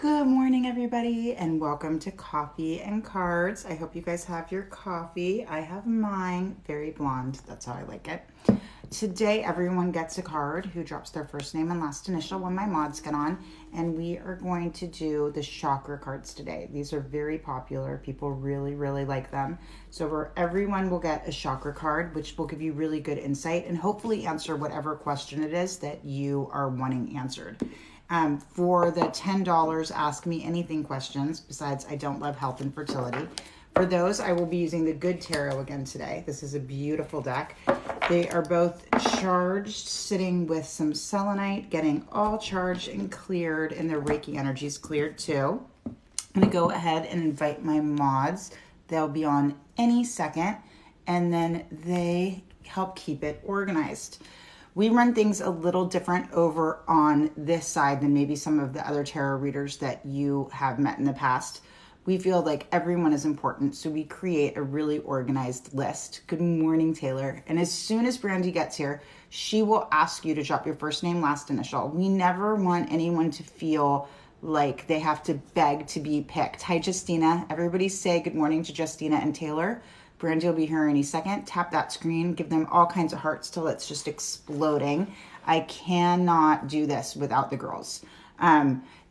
Good morning, everybody, and welcome to Coffee and Cards. I hope you guys have your coffee. I have mine, very blonde. That's how I like it. Today, everyone gets a card who drops their first name and last initial when my mods get on, and we are going to do the chakra cards today. These are very popular. People really, really like them. So everyone will get a chakra card, which will give you really good insight and hopefully answer whatever question it is that you are wanting answered. For the $10 Ask Me Anything questions, besides I don't love health and fertility, for those I will be using the Good Tarot again today. This is a beautiful deck. They are both charged, sitting with some selenite, getting all charged and cleared, and their Reiki energies cleared too. I'm going to go ahead and invite my mods. They'll be on any second, and then they help keep it organized. We run things a little different over on this side than maybe some of the other tarot readers that you have met in the past. We feel like everyone is important, so we create a really organized list. Good morning, Taylor. And as soon as Brandy gets here, she will ask you to drop your first name, last initial. We never want anyone to feel like they have to beg to be picked. Hi, Justina. Everybody say good morning to Justina and Taylor. Brandy will be here any second. Tap that screen, give them all kinds of hearts till it's just exploding. I cannot do this without the girls.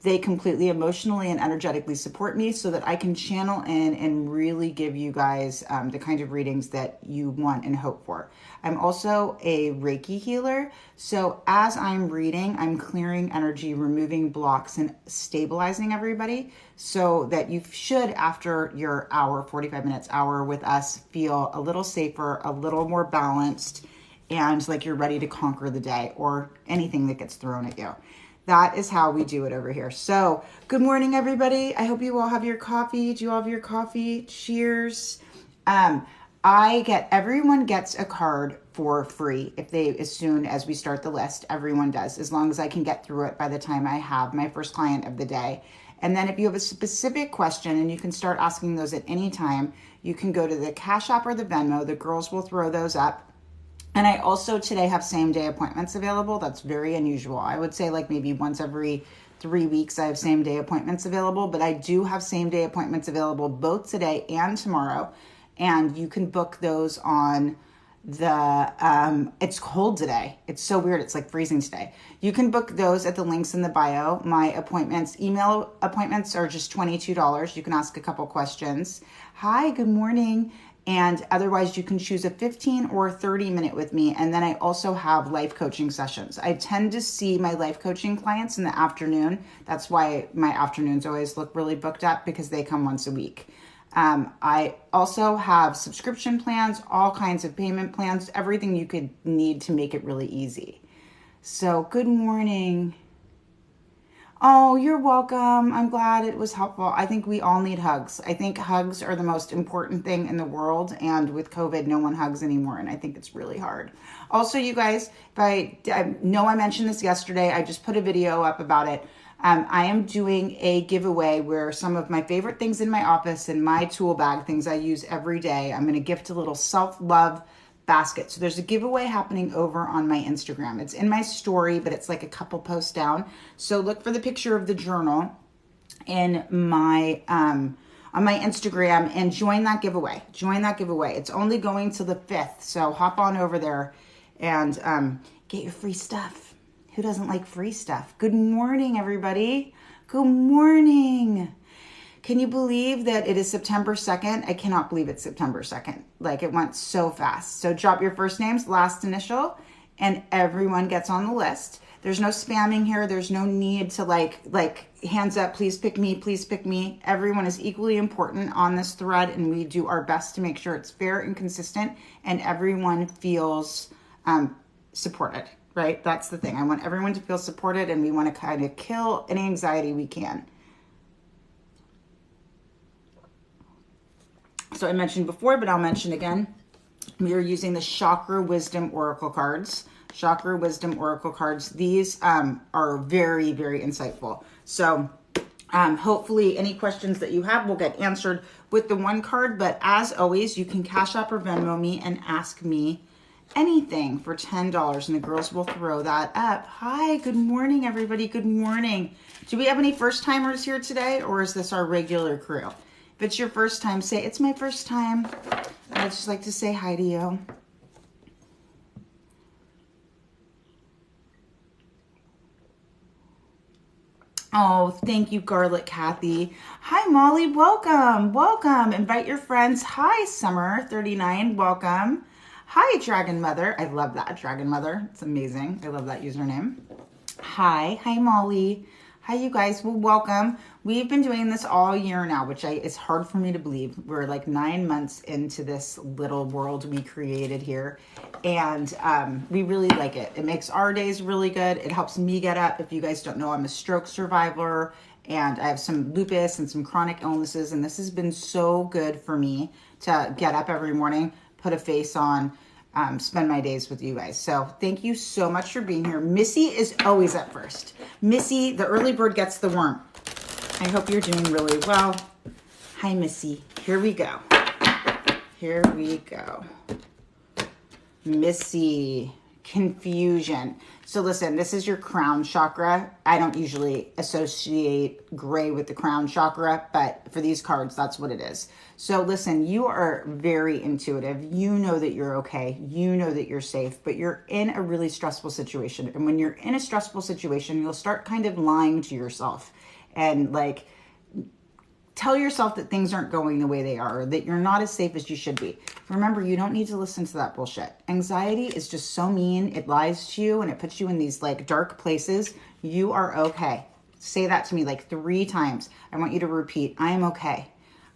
They completely emotionally and energetically support me so that I can channel in and really give you guys the kind of readings that you want and hope for. I'm also a Reiki healer. So as I'm reading, I'm clearing energy, removing blocks, and stabilizing everybody so that you should, after your hour, 45 minutes, hour with us, feel a little safer, a little more balanced, and like you're ready to conquer the day or anything that gets thrown at you. That is how we do it over here. So good morning, everybody. I hope you all have your coffee. Do you all have your coffee? Cheers. Everyone gets a card for free as soon as we start the list. Everyone does, as long as I can get through it by the time I have my first client of the day. And then if you have a specific question, and you can start asking those at any time, you can go to the Cash App or the Venmo. The girls will throw those up. And I also today have same day appointments available. That's very unusual. I would say like maybe once every 3 weeks I have same day appointments available, but I do have same day appointments available both today and tomorrow. And you can book those on it's cold today. It's so weird. It's like freezing today. You can book those at the links in the bio. My email appointments are just $22. You can ask a couple questions. Hi, good morning. And otherwise, you can choose a 15 or 30 minute with me. And then I also have life coaching sessions. I tend to see my life coaching clients in the afternoon. That's why my afternoons always look really booked up, because they come once a week. I also have subscription plans, all kinds of payment plans, everything you could need to make it really easy. So good morning. Oh, you're welcome. I'm glad it was helpful. I think we all need hugs. I think hugs are the most important thing in the world. And with COVID, no one hugs anymore. And I think it's really hard. Also, you guys, I know I mentioned this yesterday. I just put a video up about it. I am doing a giveaway where some of my favorite things in my office and my tool bag, things I use every day, I'm going to gift a little self-love basket. So there's a giveaway happening over on my Instagram. It's in my story, but it's like a couple posts down. So look for the picture of the journal in my on my Instagram and join that giveaway. Join that giveaway. It's only going till the 5th. So hop on over there and get your free stuff. Who doesn't like free stuff? Good morning, everybody. Good morning. Can you believe that it is September 2nd? I cannot believe it's September 2nd. Like, it went so fast. So drop your first names, last initial, and everyone gets on the list. There's no spamming here. There's no need to like hands up, please pick me, please pick me. Everyone is equally important on this thread, and we do our best to make sure it's fair and consistent and everyone feels supported, right? That's the thing. I want everyone to feel supported, and we want to kind of kill any anxiety we can. So I mentioned before, but I'll mention again, we are using the Chakra Wisdom Oracle cards. Chakra Wisdom Oracle cards. These are very, very insightful. So hopefully any questions that you have will get answered with the one card. But as always, you can Cash App or Venmo me and ask me anything for $10 and the girls will throw that up. Hi, good morning, everybody. Good morning. Do we have any first timers here today, or is this our regular crew? If it's your first time, say, it's my first time. I'd just like to say hi to you. Oh, thank you, Garlic Kathy. Hi, Molly. Welcome. Welcome. Invite your friends. Hi, Summer39. Welcome. Hi, Dragon Mother. I love that, Dragon Mother. It's amazing. I love that username. Hi. Hi, Molly. Hi, you guys. Well, welcome. We've been doing this all year now, which it's hard for me to believe. We're like 9 months into this little world we created here. And we really like it. It makes our days really good. It helps me get up. If you guys don't know, I'm a stroke survivor and I have some lupus and some chronic illnesses. And this has been so good for me to get up every morning, put a face on, spend my days with you guys. So thank you so much for being here. Missy is always up first. Missy, the early bird gets the worm. I hope you're doing really well. Hi, Missy. Here we go. Here we go. Missy, confusion. So listen, this is your crown chakra. I don't usually associate gray with the crown chakra, but for these cards, that's what it is. So listen, you are very intuitive. You know that you're okay. You know that you're safe, but you're in a really stressful situation. And when you're in a stressful situation, you'll start kind of lying to yourself and like tell yourself that things aren't going the way they are, or that you're not as safe as you should be. Remember, you don't need to listen to that bullshit. Anxiety is just so mean. It lies to you and it puts you in these like dark places. You are okay. Say that to me like 3 times. I want you to repeat, I am okay.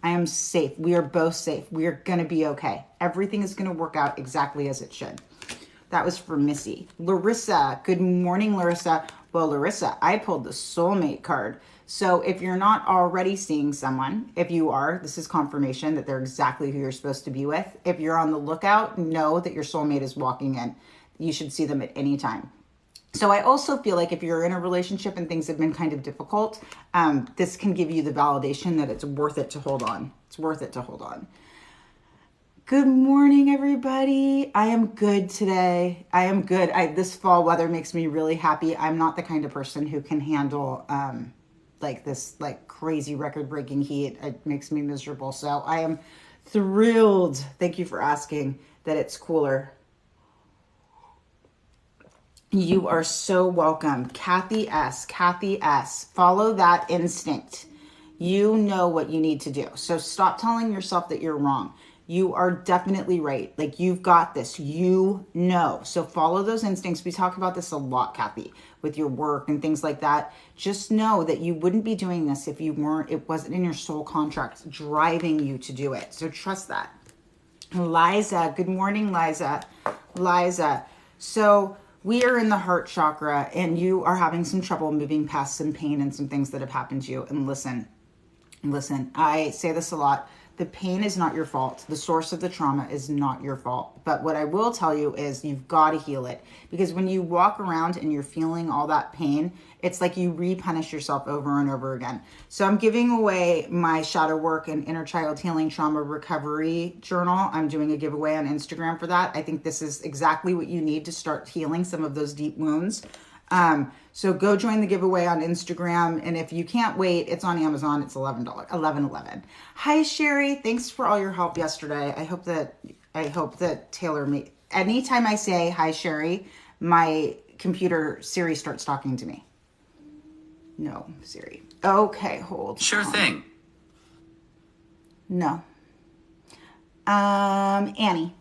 I am safe. We are both safe. We are going to be okay. Everything is going to work out exactly as it should. That was for Missy. Larissa, good morning, Larissa. Well, Larissa, I pulled the soulmate card. So if you're not already seeing someone, if you are, this is confirmation that they're exactly who you're supposed to be with. If you're on the lookout, know that your soulmate is walking in. You should see them at any time. So I also feel like if you're in a relationship and things have been kind of difficult, this can give you the validation that it's worth it to hold on. It's worth it to hold on. Good morning, everybody. I am good today. I am good. This fall weather makes me really happy. I'm not the kind of person who can handle like this like crazy record-breaking heat. It makes me miserable. So I am thrilled. Thank you for asking that it's cooler. You are so welcome. Kathy S. Kathy S. Follow that instinct. You know what you need to do. So stop telling yourself that you're wrong. You are definitely right. Like, you've got this. You know. So follow those instincts. We talk about this a lot, Kathy, with your work and things like that. Just know that you wouldn't be doing this if you weren't, it wasn't in your soul contract driving you to do it. So trust that. Liza, good morning, Liza. Liza. So we are in the heart chakra and you are having some trouble moving past some pain and some things that have happened to you. And listen, I say this a lot. The pain is not your fault. The source of the trauma is not your fault. But what I will tell you is you've got to heal it. Because when you walk around and you're feeling all that pain, it's like you repunish yourself over and over again. So I'm giving away my shadow work and inner child healing trauma recovery journal. I'm doing a giveaway on Instagram for that. I think this is exactly what you need to start healing some of those deep wounds. So go join the giveaway on Instagram. And if you can't wait, it's on Amazon. It's $11, $11.11. Hi, Sherry. Thanks for all your help yesterday. I hope that Taylor anytime I say hi, Sherry, my computer Siri starts talking to me. No, Siri. Okay, hold. Sure thing. No. Annie,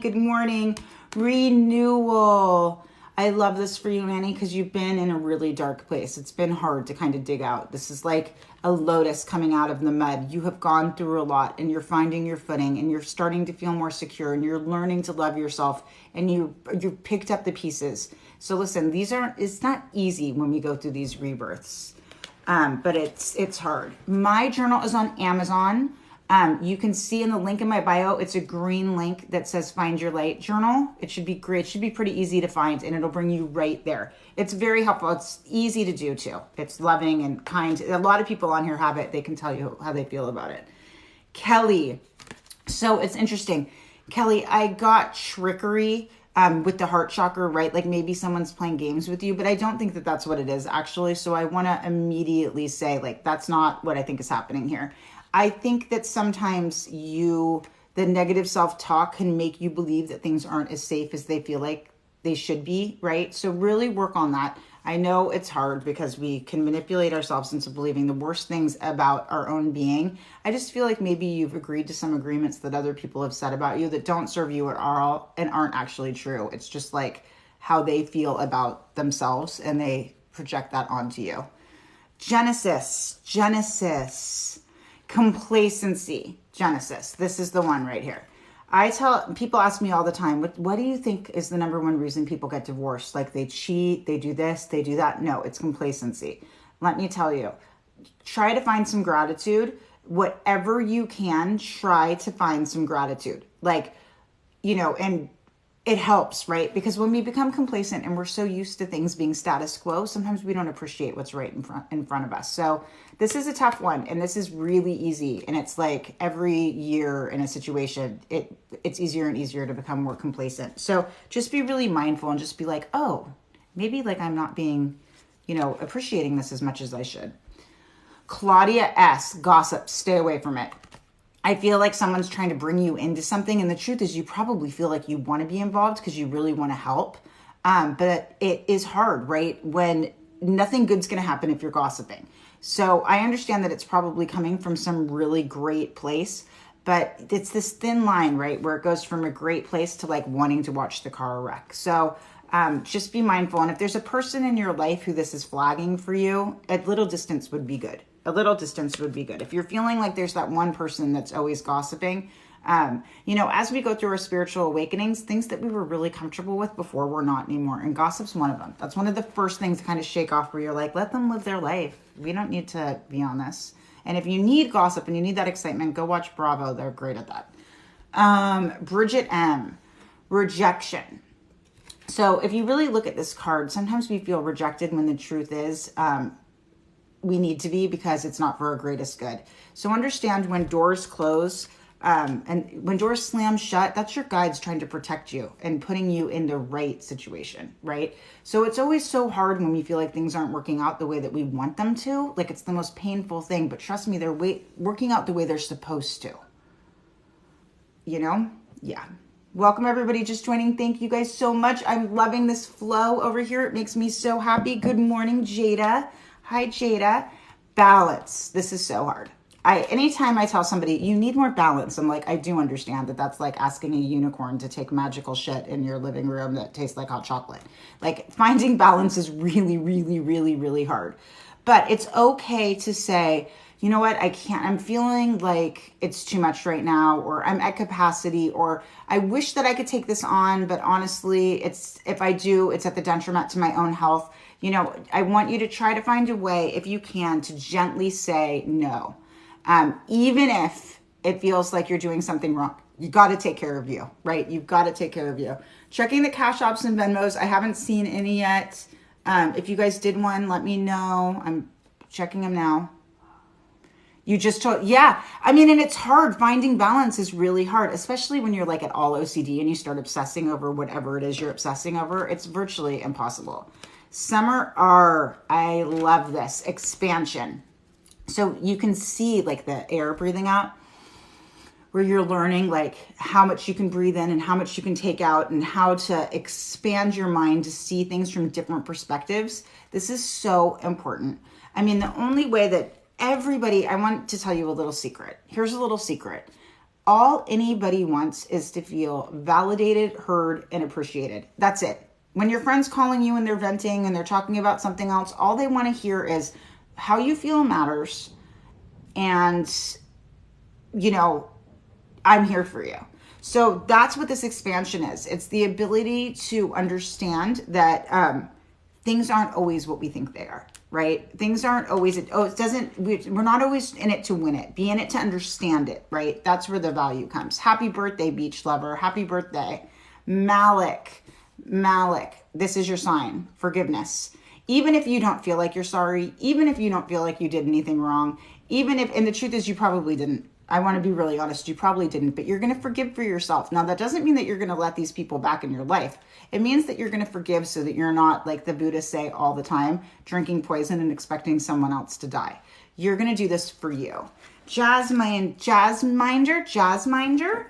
good morning. Renewal. I love this for you, Annie, because you've been in a really dark place. It's been hard to kind of dig out. This is like a lotus coming out of the mud. You have gone through a lot and you're finding your footing and you're starting to feel more secure and you're learning to love yourself and you picked up the pieces. So listen, it's not easy when we go through these rebirths, but it's hard. My journal is on Amazon. You can see in the link in my bio, it's a green link that says Find Your Light journal. It should be great. It should be pretty easy to find and it'll bring you right there. It's very helpful. It's easy to do too. It's loving and kind. A lot of people on here have it. They can tell you how they feel about it. Kelly. So it's interesting. Kelly, I got trickery with the heart chakra, right? Like maybe someone's playing games with you, but I don't think that that's what it is actually. So I want to immediately say, like, that's not what I think is happening here. I think that sometimes the negative self-talk can make you believe that things aren't as safe as they feel like they should be, right? So really work on that. I know it's hard because we can manipulate ourselves into believing the worst things about our own being. I just feel like maybe you've agreed to some agreements that other people have said about you that don't serve you at all and aren't actually true. It's just like how they feel about themselves and they project that onto you. Genesis, complacency, Genesis. This is the one right here. People ask me all the time, what do you think is the number one reason people get divorced? Like they cheat, they do this, they do that. No, it's complacency. Let me tell you, try to find some gratitude. Whatever you can, try to find some gratitude. Like, and it helps, right? Because when we become complacent and we're so used to things being status quo, sometimes we don't appreciate what's right in front of us. So this is a tough one, and this is really easy. And it's like every year in a situation, it's easier and easier to become more complacent. So just be really mindful and just be like, oh, maybe like I'm not being, appreciating this as much as I should. Claudia S. Gossip, stay away from it. I feel like someone's trying to bring you into something. And the truth is you probably feel like you want to be involved because you really want to help. But it is hard, right? When nothing good's going to happen if you're gossiping. So I understand that it's probably coming from some really great place, but it's this thin line, right? Where it goes from a great place to like wanting to watch the car wreck. So just be mindful. And if there's a person in your life who this is flagging for you, a little distance would be good. A little distance would be good. If you're feeling like there's that one person that's always gossiping, as we go through our spiritual awakenings, things that we were really comfortable with before we're not anymore. And gossip's one of them. That's one of the first things to kind of shake off where you're like, let them live their life. We don't need to be on this. And if you need gossip and you need that excitement, go watch Bravo. They're great at that. Bridget M. Rejection. So if you really look at this card, sometimes we feel rejected when the truth is, we need to be because it's not for our greatest good. So understand when doors close and when doors slam shut, that's your guides trying to protect you and putting you in the right situation, right? So it's always so hard when we feel like things aren't working out the way that we want them to. Like it's the most painful thing, but trust me, they're working out the way they're supposed to. Yeah. Welcome everybody just joining. Thank you guys so much. I'm loving this flow over here. It makes me so happy. Good morning, Jada. Hi, Jada. Balance. This is so hard. Anytime I tell somebody you need more balance, I'm like, I do understand that that's like asking a unicorn to take magical shit in your living room that tastes like hot chocolate. Like finding balance is really, really, really, really hard. But it's okay to say, you know what, I can't, I'm feeling like it's too much right now, or I'm at capacity, or I wish that I could take this on, but honestly, if I do, it's at the detriment to my own health. I want you to try to find a way, if you can, to gently say no. Even if it feels like you're doing something wrong, you got to take care of you, right? You've got to take care of you. Checking the Cash Apps and Venmos. I haven't seen any yet. If you guys did one, let me know. I'm checking them now. You just told, yeah. I mean, and it's hard. Finding balance is really hard, especially when you're like at all OCD and you start obsessing over whatever it is you're obsessing over. It's virtually impossible. Summer R, I love this. Expansion. So you can see like the air breathing out, where you're learning like how much you can breathe in and how much you can take out and how to expand your mind to see things from different perspectives. This is so important. I mean, the only way that I want to tell you a little secret. Here's a little secret. All anybody wants is to feel validated, heard, and appreciated. That's it. When your friend's calling you and they're venting and they're talking about something else, all they want to hear is how you feel matters. And, I'm here for you. So that's what this expansion is. It's the ability to understand that things aren't always what we think they are, right? Things aren't always, we're not always in it to win it. Be in it to understand it, right? That's where the value comes. Happy birthday, beach lover. Happy birthday. Malik, this is your sign. Forgiveness. Even if you don't feel like you're sorry, even if you don't feel like you did anything wrong, and the truth is you probably didn't. I want to be really honest. You probably didn't, but you're going to forgive for yourself. Now, that doesn't mean that you're going to let these people back in your life. It means that you're going to forgive so that you're not, like the Buddhists say all the time, drinking poison and expecting someone else to die. You're going to do this for you. Jazzminder.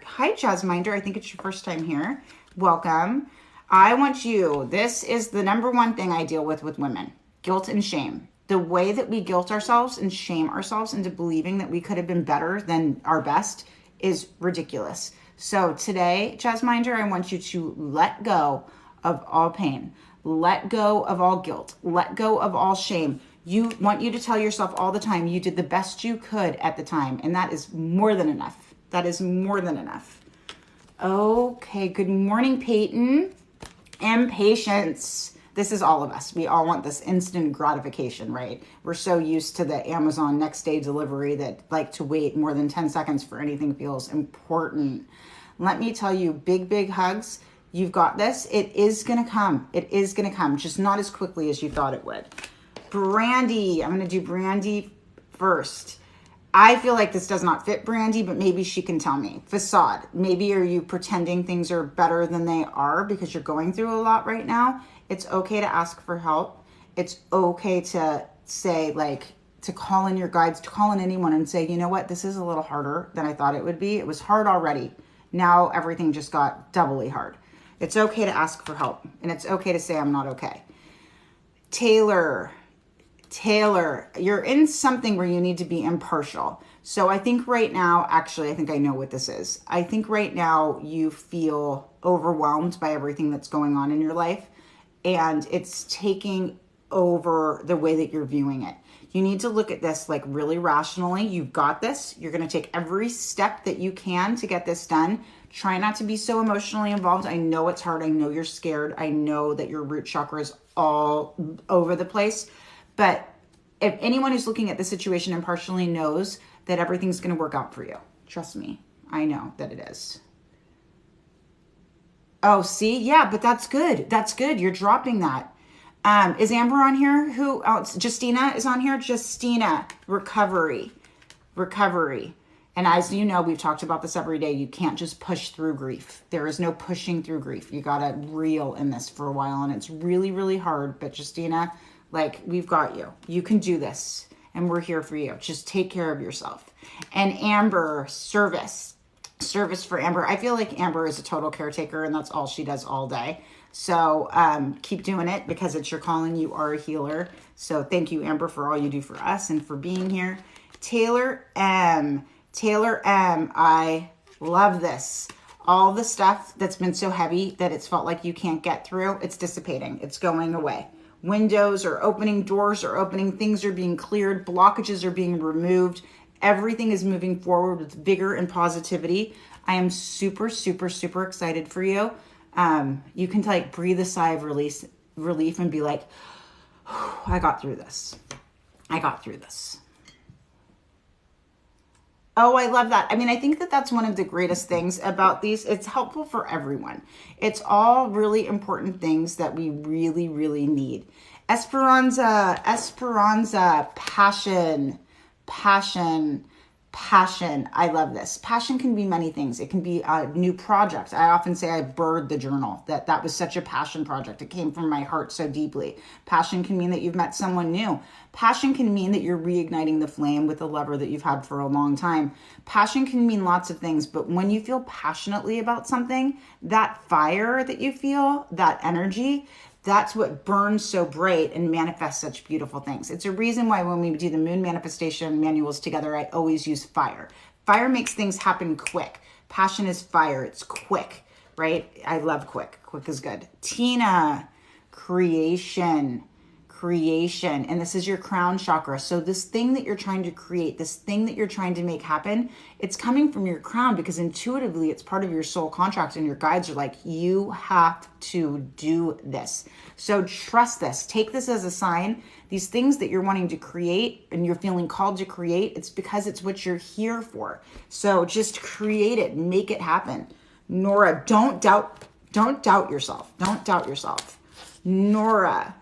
Hi, Jazzminder. I think it's your first time here. Welcome. I want you, this is the number one thing I deal with women, guilt and shame. The way that we guilt ourselves and shame ourselves into believing that we could have been better than our best is ridiculous. So today, Jazzminder, I want you to let go of all pain, let go of all guilt, let go of all shame. You want you to tell yourself all the time you did the best you could at the time, and that is more than enough. That is more than enough. Okay, good morning, Peyton. Impatience. This is all of us. We all want this instant gratification, right? We're so used to the Amazon next day delivery that like to wait more than 10 seconds for anything feels important. Let me tell you, big, big hugs. You've got this. It is going to come. It is going to come, just not as quickly as you thought it would. Brandy. I'm going to do Brandy first. I feel like this does not fit Brandy, but maybe she can tell me. Facade. Maybe are you pretending things are better than they are because you're going through a lot right now? It's okay to ask for help. It's okay to say, like, to call in your guides, to call in anyone and say, you know what, this is a little harder than I thought it would be. It was hard already. Now everything just got doubly hard. It's okay to ask for help. And it's okay to say, I'm not okay. Taylor, you're in something where you need to be impartial. So I think right now, actually, I think I know what this is. I think right now you feel overwhelmed by everything that's going on in your life, and it's taking over the way that you're viewing it. You need to look at this like really rationally. You've got this. You're going to take every step that you can to get this done. Try not to be so emotionally involved. I know it's hard. I know you're scared. I know that your root chakra is all over the place. But if anyone who's looking at the situation impartially knows that everything's going to work out for you. Trust me. I know that it is. Oh, see? Yeah, but that's good. That's good. You're dropping that. Is Amber on here? Who else? Justina is on here. Justina, recovery. And as you know, we've talked about this every day. You can't just push through grief. There is no pushing through grief. You got to reel in this for a while, and it's really, really hard. But Justina, like, we've got you. You can do this, and we're here for you. Just take care of yourself. And Amber, service for Amber. I feel like Amber is a total caretaker, and that's all she does all day. So keep doing it because it's your calling. You are a healer. So thank you, Amber, for all you do for us and for being here. Taylor M. I love this. All the stuff that's been so heavy that it's felt like you can't get through, it's dissipating. It's going away. Windows are opening, doors are opening, things are being cleared, blockages are being removed. Everything is moving forward with vigor and positivity. I am super, super, super excited for you. You can like breathe a sigh of relief and be like, I got through this. Oh, I love that. I mean, I think that that's one of the greatest things about these. It's helpful for everyone. It's all really important things that we really, really need. Esperanza, passion. I love this. Passion can be many things. It can be a new project. I often say I birthed the journal. That was such a passion project. It came from my heart so deeply. Passion can mean that you've met someone new. Passion can mean that you're reigniting the flame with a lover that you've had for a long time. Passion can mean lots of things, but when you feel passionately about something, that fire that you feel, that energy, that's what burns so bright and manifests such beautiful things. It's a reason why when we do the moon manifestation manuals together, I always use fire. Fire makes things happen quick. Passion is fire. It's quick, right? I love quick. Quick is good. Tina, creation. And this is your crown chakra. So this thing that you're trying to create, this thing that you're trying to make happen, it's coming from your crown because intuitively it's part of your soul contract, and your guides are like, you have to do this. So trust this. Take this as a sign. These things that you're wanting to create and you're feeling called to create, it's because it's what you're here for. So just create it, make it happen. Nora, don't doubt yourself. Don't doubt yourself. Nora,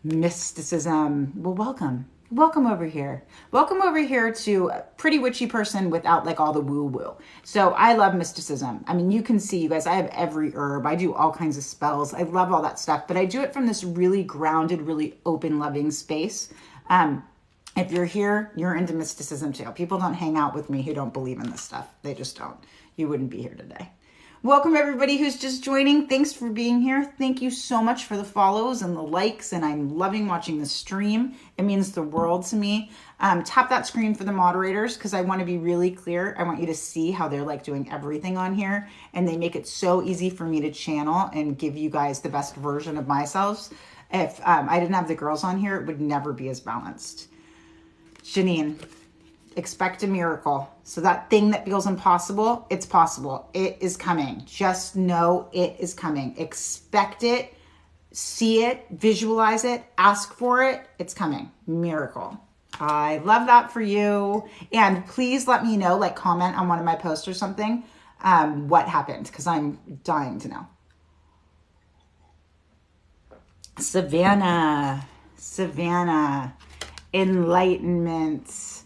mysticism. Well, welcome. welcome over here. Welcome over here to a pretty witchy person without like all the woo-woo. So I love mysticism. I mean, you can see, you guys, I have every herb. I do all kinds of spells. I love all that stuff, but I do it from this really grounded, really open, loving space. If you're here, you're into mysticism too. People don't hang out with me who don't believe in this stuff. They just don't. You wouldn't be here today. Welcome everybody who's just joining. Thanks for being here. Thank you so much for the follows and the likes, and I'm loving watching the stream. It means the world to me. Tap that screen for the moderators because I want to be really clear. I want you to see how they're like doing everything on here, and they make it so easy for me to channel and give you guys the best version of myself. If I didn't have the girls on here, it would never be as balanced. Janine, expect a miracle. So that thing that feels impossible, it's possible. It is coming. Just know it is coming. Expect it, see it, visualize it, ask for it. It's coming. Miracle. I love that for you. And please let me know, like comment on one of my posts or something, what happened, because I'm dying to know. Savannah, enlightenment.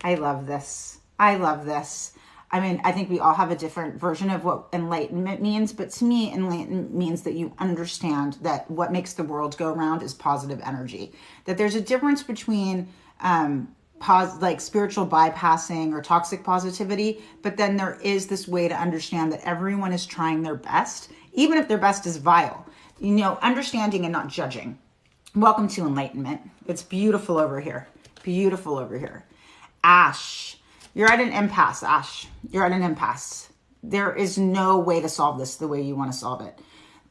I love this. I love this. I mean, I think we all have a different version of what enlightenment means, but to me, enlightenment means that you understand that what makes the world go round is positive energy. That there's a difference between like spiritual bypassing or toxic positivity, but then there is this way to understand that everyone is trying their best, even if their best is vile. You know, understanding and not judging. Welcome to enlightenment. It's beautiful over here. Beautiful over here. Ash, you're at an impasse, Ash. You're at an impasse. There is no way to solve this the way you want to solve it.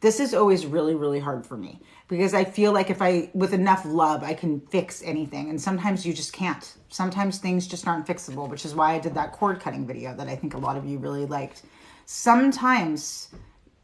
This is always really, really hard for me because I feel like with enough love, I can fix anything. And sometimes you just can't. Sometimes things just aren't fixable, which is why I did that cord cutting video that I think a lot of you really liked. Sometimes,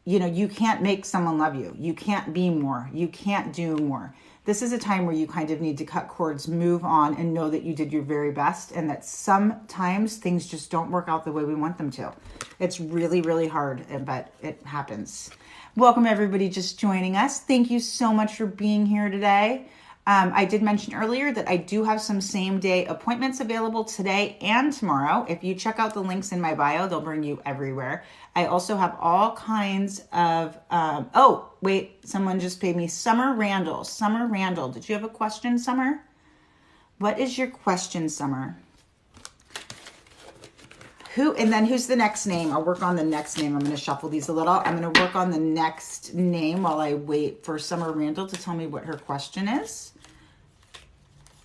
you know, you can't make someone love you. You can't be more. You can't do more. This is a time where you kind of need to cut cords, move on, and know that you did your very best and that sometimes things just don't work out the way we want them to. It's really, really hard, but it happens. Welcome everybody just joining us. Thank you so much for being here today. I did mention earlier that I do have some same day appointments available today and tomorrow. If you check out the links in my bio, they'll bring you everywhere. I also have all kinds of, oh, wait, someone just paid me. Summer Randall. Summer Randall. Did you have a question, Summer? What is your question, Summer? And then who's the next name? I'll work on the next name. I'm going to shuffle these a little. I'm going to work on the next name while I wait for Summer Randall to tell me what her question is.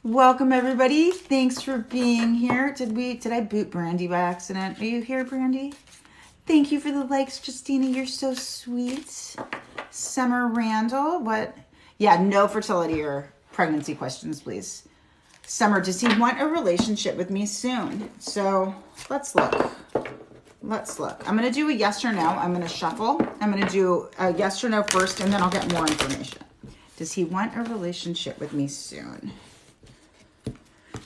Welcome everybody. Thanks for being here. Did I boot Brandy by accident? Are you here, Brandy? Thank you for the likes, Justina. You're so sweet. Summer Randall. What? Yeah, no fertility or pregnancy questions, please. Summer, does he want a relationship with me soon? So let's look. Let's look. I'm going to do a yes or no. I'm going to shuffle. I'm going to do a yes or no first, and then I'll get more information. Does he want a relationship with me soon?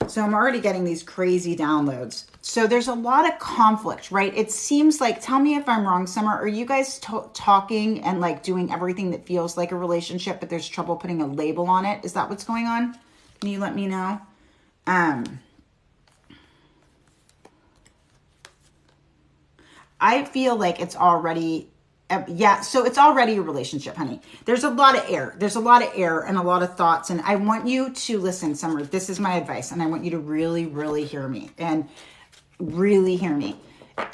So I'm already getting these crazy downloads. So there's a lot of conflict, right? It seems like, tell me if I'm wrong, Summer, are you guys talking and like doing everything that feels like a relationship, but there's trouble putting a label on it? Is that what's going on? Can you let me know? I feel like it's already, so it's already a relationship, honey. There's a lot of air. There's a lot of air and a lot of thoughts. And I want you to listen, Summer. This is my advice. And I want you to really, really hear me and really hear me.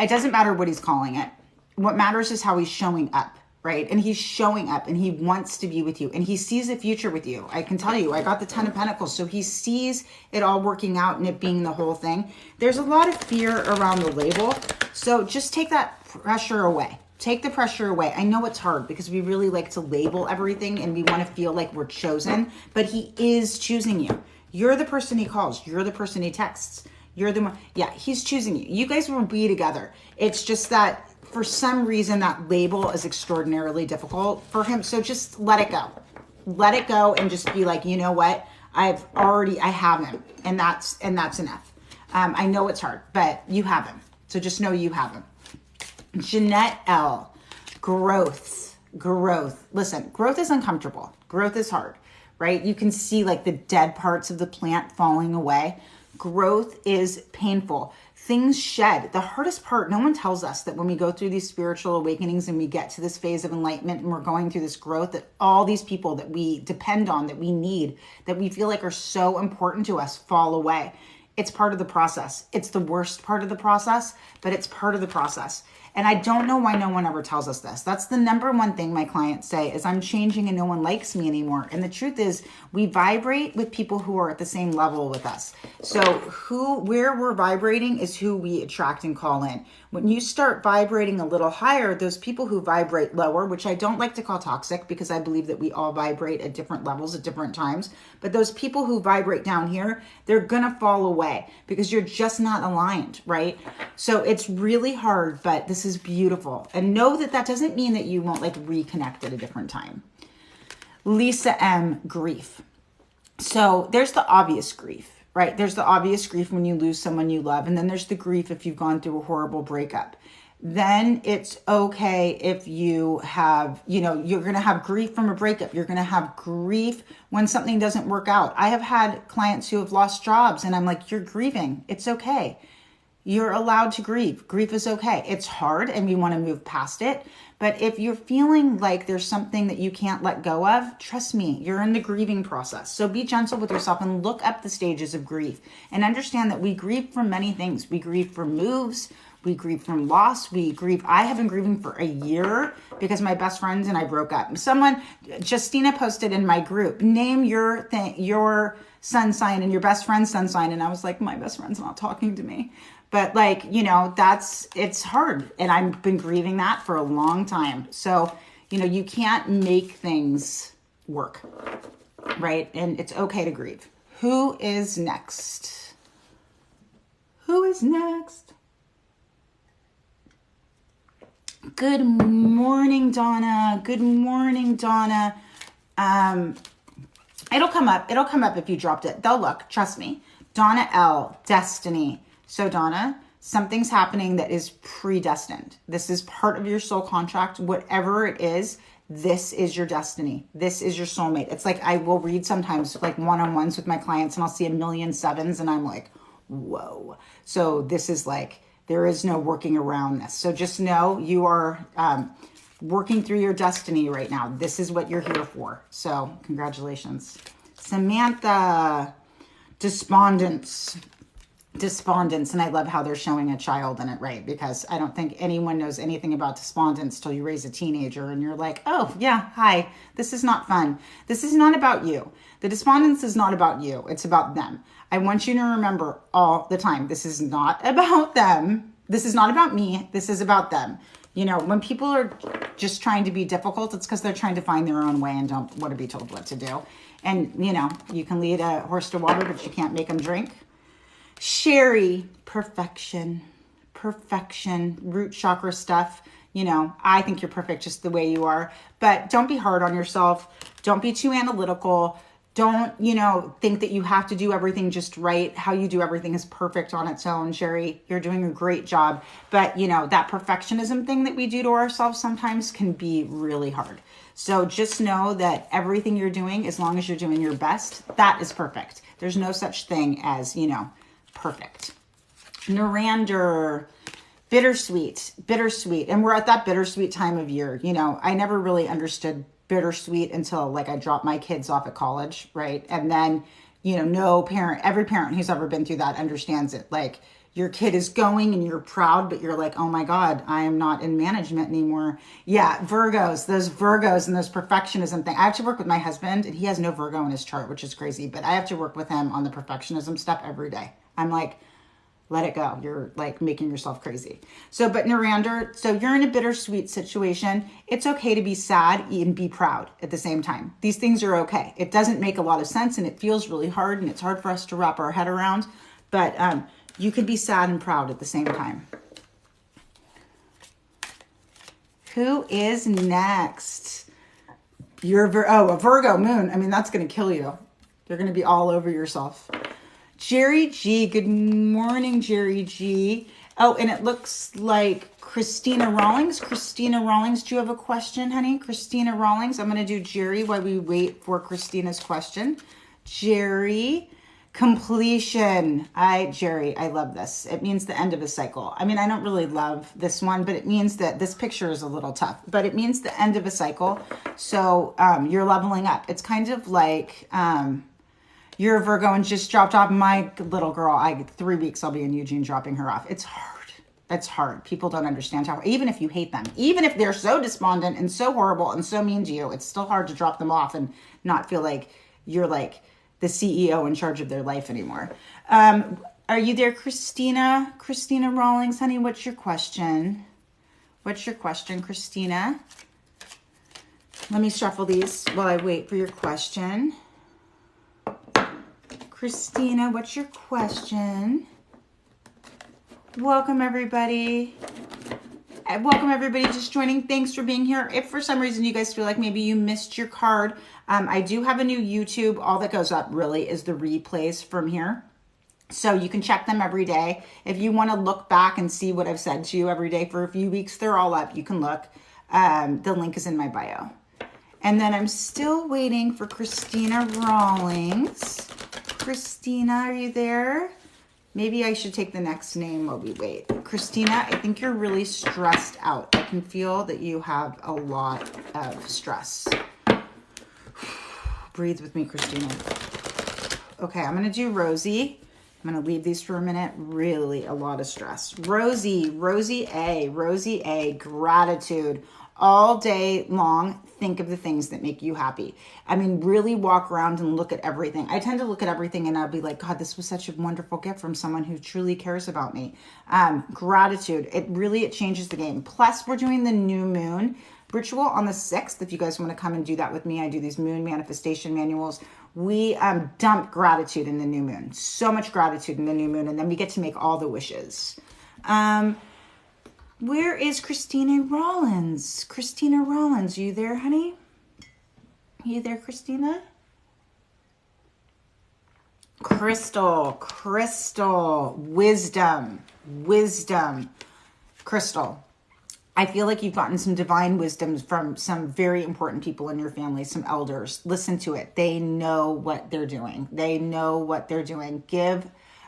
It doesn't matter what he's calling it. What matters is how he's showing up, right? And he's showing up and he wants to be with you and he sees a future with you. I can tell you, I got the 10 of Pentacles. So he sees it all working out and it being the whole thing. There's a lot of fear around the label. So just take that pressure away. Take the pressure away. I know it's hard because we really like to label everything and we want to feel like we're chosen, but he is choosing you. You're the person he calls. You're the person he texts. You're the one. Yeah, he's choosing you. You guys will be together. It's just that for some reason that label is extraordinarily difficult for him. So just let it go. Let it go and just be like, you know what? I have him. And that's enough. I know it's hard, but you have him. So just know you have him. Jeanette L. Growth. Listen, growth is uncomfortable. Growth is hard, right? You can see like the dead parts of the plant falling away. Growth is painful. Things shed. The hardest part, no one tells us that when we go through these spiritual awakenings and we get to this phase of enlightenment and we're going through this growth, that all these people that we depend on, that we need, that we feel like are so important to us fall away. It's part of the process. It's the worst part of the process, but it's part of the process. And I don't know why no one ever tells us this. That's the number one thing my clients say is I'm changing and no one likes me anymore. And the truth is we vibrate with people who are at the same level with us. So where we're vibrating is who we attract and call in. When you start vibrating a little higher, those people who vibrate lower, which I don't like to call toxic because I believe that we all vibrate at different levels at different times. But those people who vibrate down here, they're going to fall away because you're just not aligned, right? So it's really hard, but this is beautiful. And know that that doesn't mean that you won't like reconnect at a different time. Lisa M, grief. So there's the obvious grief, right? There's the obvious grief when you lose someone you love. And then there's the grief if you've gone through a horrible breakup. Then it's okay if you have, you're going to have grief from a breakup. You're going to have grief when something doesn't work out. I have had clients who have lost jobs and I'm like, you're grieving. It's okay. You're allowed to grieve. Grief is okay. It's hard and we want to move past it. But if you're feeling like there's something that you can't let go of, trust me, you're in the grieving process. So be gentle with yourself and look up the stages of grief and understand that we grieve from many things. We grieve from moves. We grieve from loss. We grieve. I have been grieving for a year because my best friends and I broke up. Justina posted in my group, name your sun sign and your best friend's sun sign. And I was like, my best friend's not talking to me. But it's hard. And I've been grieving that for a long time. So, you can't make things work, right? And it's okay to grieve. Who is next? Who is next? Good morning, Donna. Good morning, Donna. It'll come up. It'll come up if you dropped it. They'll look. Trust me. Donna L. Destiny. So Donna, something's happening that is predestined. This is part of your soul contract. Whatever it is, this is your destiny. This is your soulmate. It's like I will read sometimes like one-on-ones with my clients and I'll see 1,000,000 sevens and I'm like, whoa. So this is like, there is no working around this. So just know you are working through your destiny right now. This is what you're here for. So congratulations. Samantha, despondence. And I love how they're showing a child in it, right? Because I don't think anyone knows anything about despondence till you raise a teenager and you're like, oh yeah, hi, this is not fun. This is not about you. The despondence is not about you. It's about them. I want you to remember all the time, this is not about them. This is not about me. This is about them. When people are just trying to be difficult, it's because they're trying to find their own way and don't want to be told what to do. And, you can lead a horse to water, but you can't make them drink. Sherry, perfection, root chakra stuff. I think you're perfect just the way you are, but don't be hard on yourself. Don't be too analytical. Don't, think that you have to do everything just right. How you do everything is perfect on its own, Sherry. You're doing a great job. But, that perfectionism thing that we do to ourselves sometimes can be really hard. So just know that everything you're doing, as long as you're doing your best, that is perfect. There's no such thing as, perfect. Narander, bittersweet. And we're at that bittersweet time of year. I never really understood bittersweet until like I dropped my kids off at college, right? And then, every parent who's ever been through that understands it. Like your kid is going and you're proud, but you're like, oh my God, I am not in management anymore. Yeah, those Virgos and those perfectionism thing. I have to work with my husband and he has no Virgo in his chart, which is crazy, but I have to work with him on the perfectionism stuff every day. I'm like, let it go. You're like making yourself crazy. So, but Narander, so you're in a bittersweet situation. It's okay to be sad and be proud at the same time. These things are okay. It doesn't make a lot of sense and it feels really hard and it's hard for us to wrap our head around, but you could be sad and proud at the same time. Who is next? A Virgo moon. I mean, that's going to kill you. You're going to be all over yourself. Jerry G. Good morning, Jerry G. Oh, and it looks like Christina Rawlings. Christina Rawlings, do you have a question, honey? Christina Rawlings. I'm going to do Jerry while we wait for Christina's question. Jerry, completion. Jerry, I love this. It means the end of a cycle. I mean, I don't really love this one, but it means that this picture is a little tough, but it means the end of a cycle. So you're leveling up. It's kind of like... you're a Virgo and just dropped off my little girl. 3 weeks I'll be in Eugene dropping her off. It's hard. It's hard. People don't understand how, even if you hate them, even if they're so despondent and so horrible and so mean to you, it's still hard to drop them off and not feel like you're like the CEO in charge of their life anymore. Are you there, Christina? Christina Rawlings, honey, what's your question? What's your question, Christina? Let me shuffle these while I wait for your question. Christina, what's your question? Welcome, everybody. Welcome, everybody just joining. Thanks for being here. If for some reason you guys feel like maybe you missed your card, I do have a new YouTube. All that goes up really is the replays from here. So you can check them every day. If you want to look back and see what I've said to you every day for a few weeks, they're all up. You can look. The link is in my bio. And then I'm still waiting for Christina Rawlings. Christina, are you there? Maybe I should take the next name while we wait. Christina, I think you're really stressed out. I can feel that you have a lot of stress. Breathe with me, Christina. Okay, I'm going to do Rosie. I'm going to leave these for a minute. Really a lot of stress. Rosie A, gratitude. All day long, think of the things that make you happy. I mean, really walk around and look at everything. I tend to look at everything and I'll be like, God, this was such a wonderful gift from someone who truly cares about me. Gratitude, it changes the game. Plus, we're doing the new moon ritual on the 6th. If you guys want to come and do that with me, I do these moon manifestation manuals. We dump gratitude in the new moon. So much gratitude in the new moon. And then we get to make all the wishes. Where is Christina Rawlings? Christina Rawlings, you there, honey? You there, Christina? Crystal, wisdom. Crystal, I feel like you've gotten some divine wisdom from some very important people in your family, some elders. Listen to it. They know what they're doing.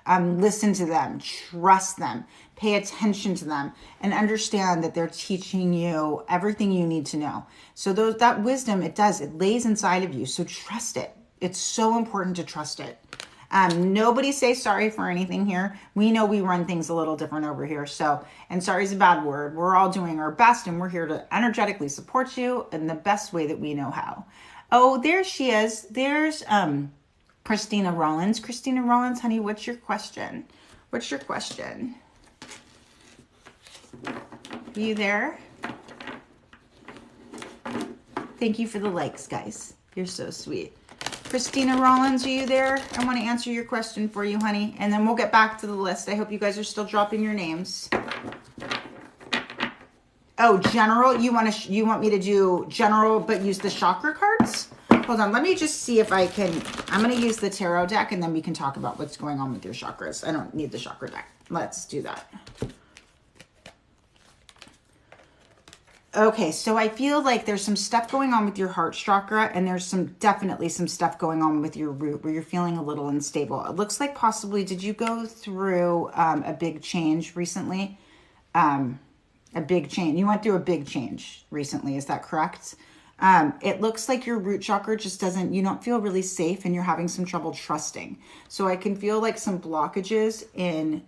Listen to them, trust them, pay attention to them, and understand that they're teaching you everything you need to know. So that wisdom, it lays inside of you. So trust it. It's so important to trust it. Nobody say sorry for anything here. We know we run things a little different over here. And sorry is a bad word. We're all doing our best and we're here to energetically support you in the best way that we know how. Oh, there she is. There's, Christina Rawlings. Christina Rawlings, honey, what's your question? Are you there? Thank you for the likes, guys. You're so sweet. Christina Rawlings, are you there? I want to answer your question for you, honey, and then we'll get back to the list. I hope you guys are still dropping your names. Oh, general. You want me to do general but use the chakra cards? Hold on, let me just see if I can. I'm going to use the tarot deck and then we can talk about what's going on with your chakras. I don't need the chakra deck. Let's do that. Okay, so I feel like there's some stuff going on with your heart chakra and there's definitely some stuff going on with your root where you're feeling a little unstable. It looks like possibly, did you go through a big change recently? A big change. You went through a big change recently, is that correct? It looks like your root chakra just you don't feel really safe and you're having some trouble trusting. So I can feel like some blockages in,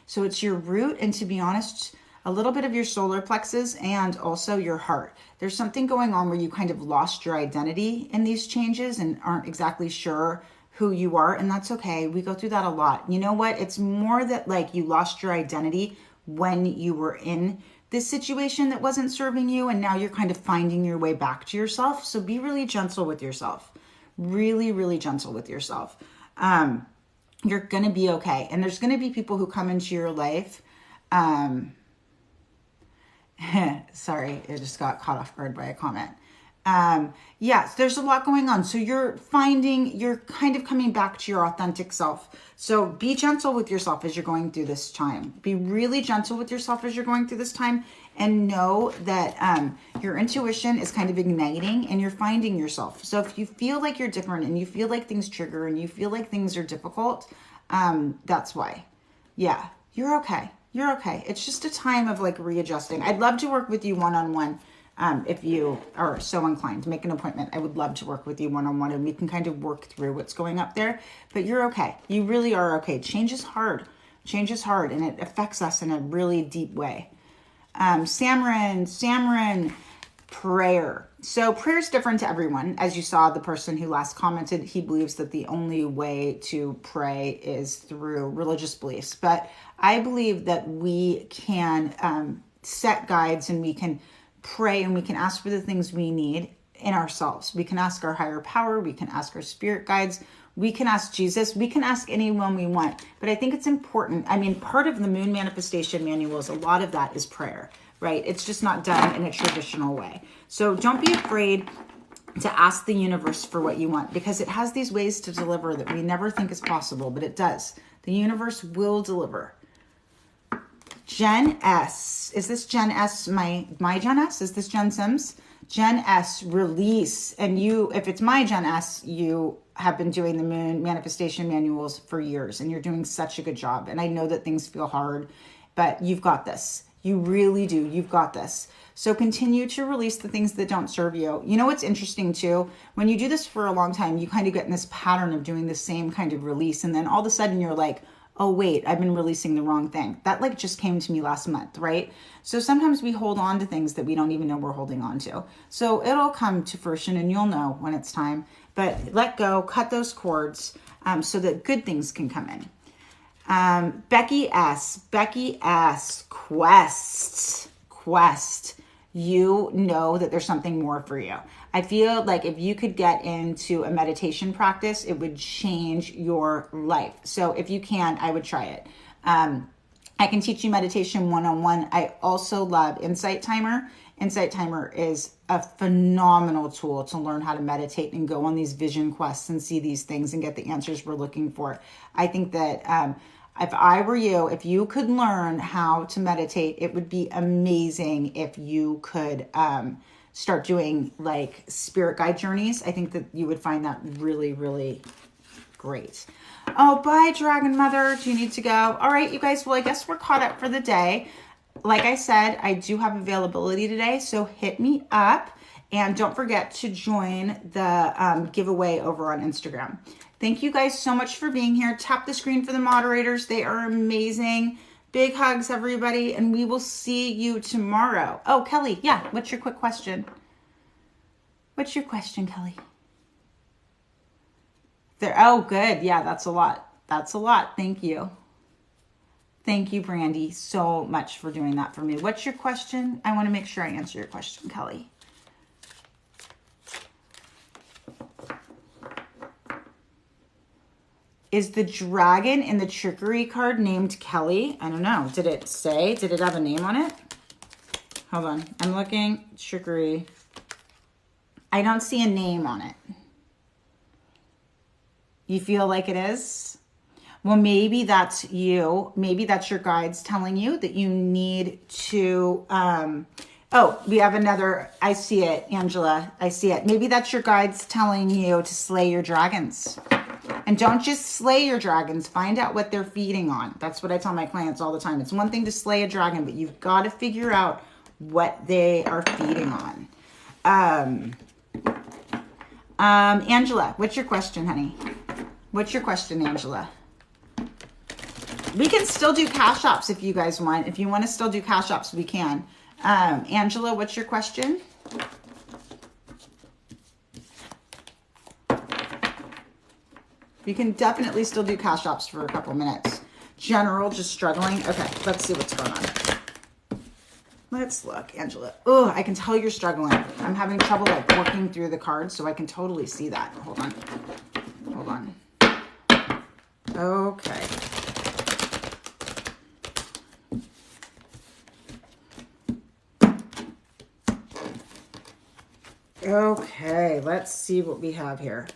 so it's your root and, to be honest, a little bit of your solar plexus and also your heart. There's something going on where you kind of lost your identity in these changes and aren't exactly sure who you are, and that's okay. We go through that a lot. You know what? It's more that like you lost your identity when you were in this situation that wasn't serving you, and now you're kind of finding your way back to yourself. So be really gentle with yourself. Really, really gentle with yourself. You're going to be okay. And there's going to be people who come into your life. Sorry, I just got caught off guard by a comment. Yes, there's a lot going on. So you're kind of coming back to your authentic self. So be gentle with yourself as you're going through this time. Be really gentle with yourself as you're going through this time, and know that your intuition is kind of igniting and you're finding yourself. So if you feel like you're different and you feel like things trigger and you feel like things are difficult, that's why. Yeah, you're okay. You're okay. It's just a time of like readjusting. I'd love to work with you one-on-one. If you are so inclined to make an appointment, I would love to work with you one-on-one and we can kind of work through what's going up there. But you're okay. You really are okay. Change is hard. Change is hard and it affects us in a really deep way. Samron, prayer. So prayer is different to everyone. As you saw, the person who last commented, he believes that the only way to pray is through religious beliefs. But I believe that we can set guides and we can pray and we can ask for the things we need in ourselves. We can ask our higher power. We can ask our spirit guides. We can ask Jesus. We can ask anyone we want. But I think it's important. I mean, part of the Moon Manifestation Manuals, a lot of that is prayer, right? It's just not done in a traditional way. So don't be afraid to ask the universe for what you want, because it has these ways to deliver that we never think is possible, but it does. The universe will deliver. Jen S. Is this Jen S? My Jen S? Is this Jen Sims? Jen S, release. And you, if it's my Jen S, you have been doing the Moon Manifestation Manuals for years and you're doing such a good job. And I know that things feel hard, but you've got this. You really do. You've got this. So continue to release the things that don't serve you. You know what's interesting too? When you do this for a long time, you kind of get in this pattern of doing the same kind of release. And then all of a sudden you're like, oh wait, I've been releasing the wrong thing. That like just came to me last month, right? So sometimes we hold on to things that we don't even know we're holding on to. So it'll come to fruition and you'll know when it's time. But let go, cut those cords so that good things can come in. Becky S. Quest. You know that there's something more for you. I feel like if you could get into a meditation practice, it would change your life. So if you can, I would try it. I can teach you meditation one-on-one. I also love Insight Timer. Insight Timer is a phenomenal tool to learn how to meditate and go on these vision quests and see these things and get the answers we're looking for. I think that if I were you, if you could learn how to meditate, it would be amazing if you could start doing like spirit guide journeys. I think that you would find that really, really great. Oh, bye, Dragon Mother. Do you need to go? All right, you guys. Well, I guess we're caught up for the day. Like I said, I do have availability today, so hit me up. And don't forget to join the giveaway over on Instagram. Thank you guys so much for being here. Tap the screen for the moderators. They are amazing. Big hugs, everybody. And we will see you tomorrow. Oh, Kelly. Yeah. What's your quick question? What's your question, Kelly? There. Oh, good. Yeah, that's a lot. That's a lot. Thank you. Thank you, Brandy, so much for doing that for me. What's your question? I want to make sure I answer your question, Kelly. Is the dragon in the trickery card named Kelly? I don't know. Did it say? Did it have a name on it? Hold on. I'm looking. Trickery. I don't see a name on it. You feel like it is? Well, maybe that's you. Maybe that's your guides telling you that you need to... Oh, we have another... I see it, Angela. I see it. Maybe that's your guides telling you to slay your dragons. And don't just slay your dragons. Find out what they're feeding on. That's what I tell my clients all the time. It's one thing to slay a dragon, but you've got to figure out what they are feeding on. Angela, what's your question, honey? What's your question, Angela? We can still do cash apps if you guys want. If you want to still do cash apps, we can. Angela, what's your question? You can definitely still do cash apps for a couple minutes. General, just struggling. Okay, let's see what's going on. Let's look, Angela. Oh, I can tell you're struggling. I'm having trouble like working through the cards, so I can totally see that. Hold on. Hold on. Okay. Okay, let's see what we have here.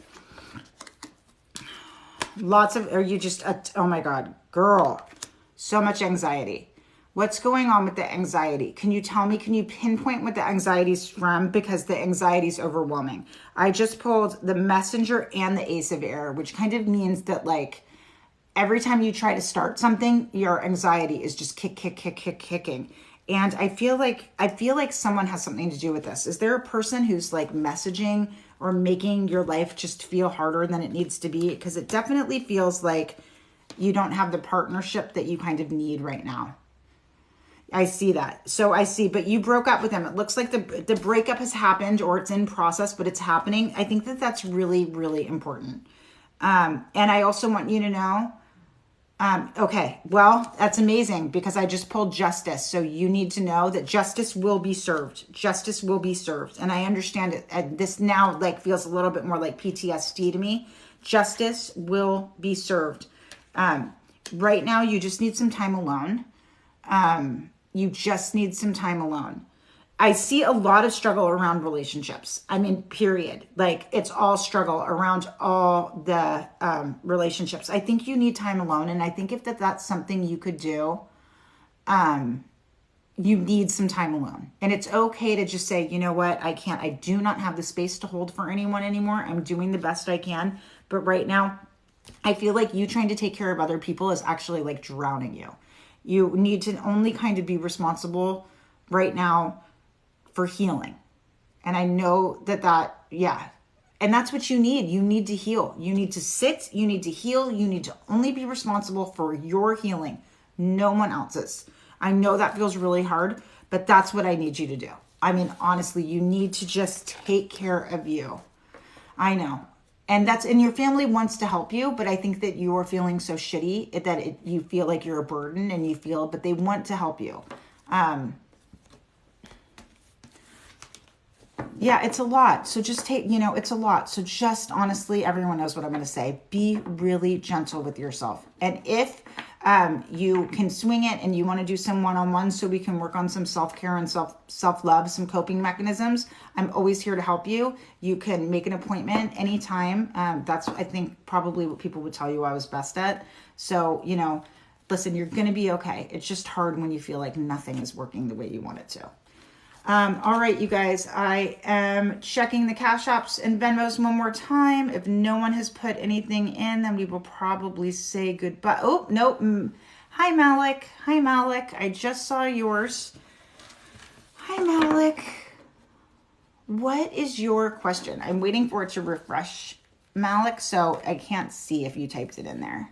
Lots of, are you just, oh my God, girl, so much anxiety. What's going on with the anxiety? Can you tell me, can you pinpoint what the anxiety is from? Because the anxiety is overwhelming. I just pulled the Messenger and the Ace of Air, which kind of means that like every time you try to start something, your anxiety is just kicking. And I feel like someone has something to do with this. Is there a person who's like messaging or making your life just feel harder than it needs to be? Because it definitely feels like you don't have the partnership that you kind of need right now. I see that. So I see, but you broke up with him. It looks like the breakup has happened or it's in process, but it's happening. I think that that's really, really important. And I also want you to know, okay, well, that's amazing because I just pulled justice. So you need to know that justice will be served. Justice will be served. And I understand it. And this now like feels a little bit more like PTSD to me. Justice will be served. Right now, you just need some time alone. You just need some time alone. I see a lot of struggle around relationships. I mean, period. Like it's all struggle around all the relationships. I think you need time alone. And I think if that's something you could do, you need some time alone. And it's okay to just say, you know what, I do not have the space to hold for anyone anymore. I'm doing the best I can. But right now, I feel like you trying to take care of other people is actually like drowning you. You need to only kind of be responsible right now for healing. And I know that, yeah. And that's what you need. You need to heal. You need to sit. You need to heal. You need to only be responsible for your healing. No one else's. I know that feels really hard, but that's what I need you to do. I mean, honestly, you need to just take care of you. I know. And your family wants to help you, but I think that you're feeling so shitty that you feel like you're a burden but they want to help you. Yeah, it's a lot. So just it's a lot. So just honestly, everyone knows what I'm going to say. Be really gentle with yourself. And if you can swing it and you want to do some one-on-one so we can work on some self-care and self-love, some coping mechanisms, I'm always here to help you. You can make an appointment anytime. That's, I think, probably what people would tell you I was best at. So, listen, you're going to be okay. It's just hard when you feel like nothing is working the way you want it to. All right, you guys, I am checking the Cash Apps and Venmos one more time. If no one has put anything in, then we will probably say goodbye. Oh, nope. Hi, Malik. Hi, Malik. I just saw yours. Hi, Malik. What is your question? I'm waiting for it to refresh, Malik, so I can't see if you typed it in there.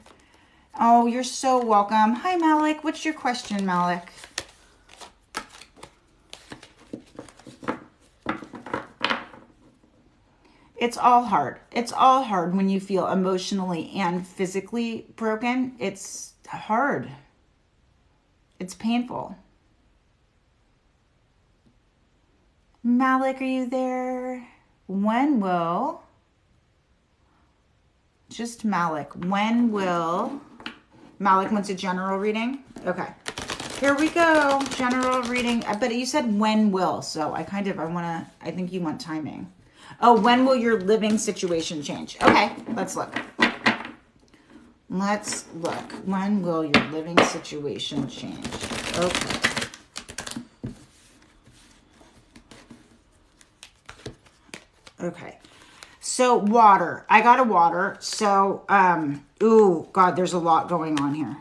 Oh, you're so welcome. Hi, Malik. What's your question, Malik? It's all hard. It's all hard when you feel emotionally and physically broken. It's hard. It's painful. Malik, are you there? When will Malik wants a general reading? Okay. Here we go. General reading. But you said when will, so I think you want timing. Oh, when will your living situation change? Okay, let's look. When will your living situation change? Okay. Okay. So water. I got a water. So, ooh, God, there's a lot going on here.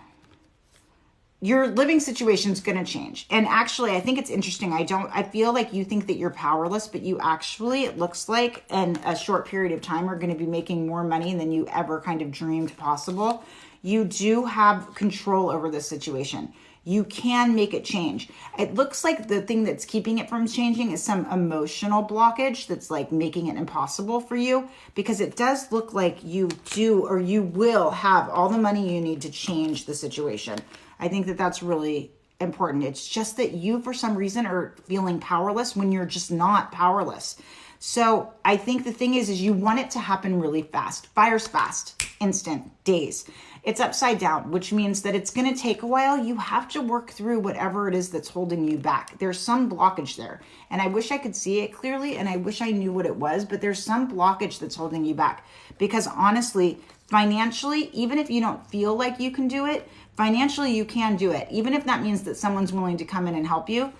Your living situation is going to change. And actually, I think it's interesting. I feel like you think that you're powerless, but you actually, it looks like in a short period of time, are going to be making more money than you ever kind of dreamed possible. You do have control over this situation. You can make it change. It looks like the thing that's keeping it from changing is some emotional blockage that's like making it impossible for you, because it does look like you do, or you will have all the money you need to change the situation. I think that that's really important. It's just that you, for some reason, are feeling powerless when you're just not powerless. So I think the thing is you want it to happen really fast. Fire's fast, instant, days. It's upside down, which means that it's going to take a while. You have to work through whatever it is that's holding you back. There's some blockage there. And I wish I could see it clearly, and I wish I knew what it was, but there's some blockage that's holding you back. Because honestly, financially, even if you don't feel like you can do it, financially you can do it, even if that means that someone's willing to come in and help you.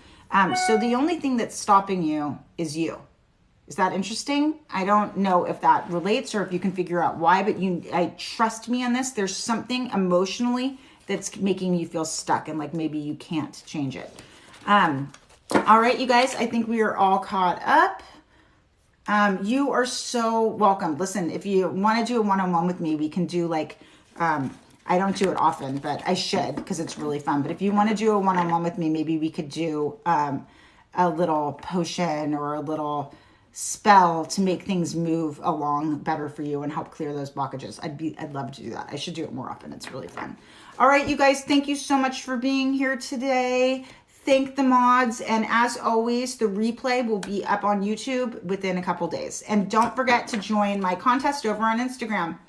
So the only thing that's stopping you is you. Is that interesting? I don't know if that relates or if you can figure out why, but I trust me on this. There's something emotionally that's making you feel stuck and like maybe you can't change it. All right, you guys, I think we are all caught up. You are so welcome. Listen, if you want to do a one-on-one with me, we can do like, I don't do it often, but I should because it's really fun. But if you want to do a one-on-one with me, maybe we could do a little potion or a little spell to make things move along better for you and help clear those blockages. I'd love to do that. I should do it more often. It's really fun. All right, you guys, thank you so much for being here today. Thank the mods. And as always, the replay will be up on YouTube within a couple days. And don't forget to join my contest over on Instagram.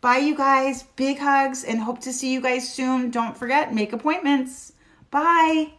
Bye, you guys. Big hugs and hope to see you guys soon. Don't forget, make appointments. Bye.